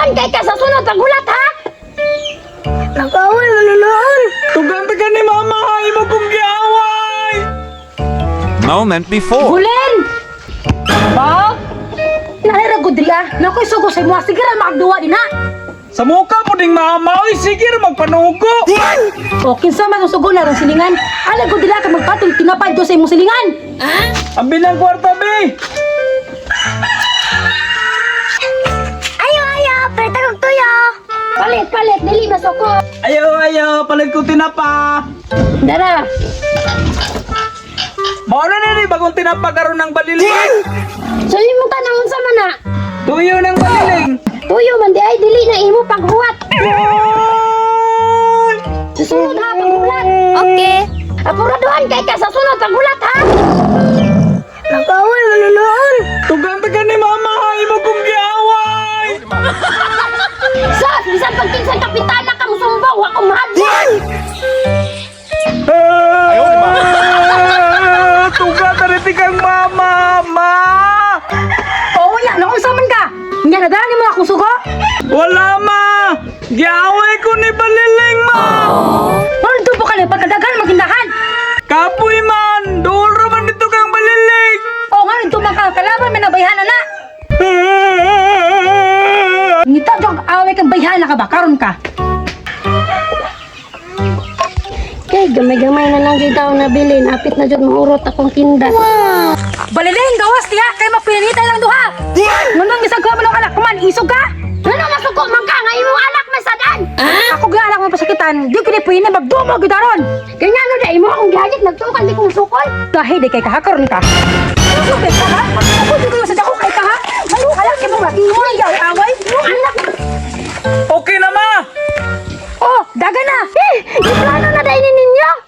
Puraduhan kay ka sa sunod pagulat ha. Nag-away mo noon. Tugang taga ni mama, imo kong giaway. Moment before. Gulen! Bob! Nalira ko diri ah. Nakoy sugo sa imo. Sige ra makagduwa din ha. Sa muka mo ding mama, oy sige ra magpanugo. O kinsa man ang sugo na ron silingan. Ala ko dila ka magpatol tinapay do sa imong silingan. Ang bilang kwarta be. Ayaw, pwede kong tuyo. Palit, dili na suko. Ayaw, palit ko tinapa. Dara. Mauna na ni bagong tinapa karon ng baliling. So imo ka na unsa man na? Tuyo ng baliling. Tuyo man di ay dili na imo paghuwat. Susunod ha paghulat. Okay. Apuraduhan kay ka sa sunod pagulat ha. Nag-away mo noon. Tugang taga ni mama, imo kong giaway. Sos, bisan pagkinsang kapitana ka musumbong wa ko mahadyan. Tugang tariti kang mama, ma. Oo ya, naku sa man ka. Nya nadani mo akong sugo. Wala ma. Giaway ko ni baliling ma. Ano tubo ka na pagkadagan magindahan? Kapoy man, doon raman dito kang baliling. O nga ito mga kalaban may nabayhana na. Ngita jog away kang bayhana ka ba karon ka? Kay gamay-gamay na lang jud daw nabilin apit na jud maurot akong tinda. Baliling gawas diha kay mapinitay lang duha. Ngunong isag ka man anak man isog ka? Ano masuko man ka nga imong anak masadan? Ako ga anak mo pasakitan, di kini pwede magdumo gid aron. Kanya no dai mo akong gihagit nagtukal di kong sukol. Dahil di kay kahakaron ka. Ano kay ka ha? Ako di ko sa dako kay ka ha? Ano halak mo ba? Imo yaw away. Anak. Okay na ma. Oh, daga na. Iplano na dai ninyo.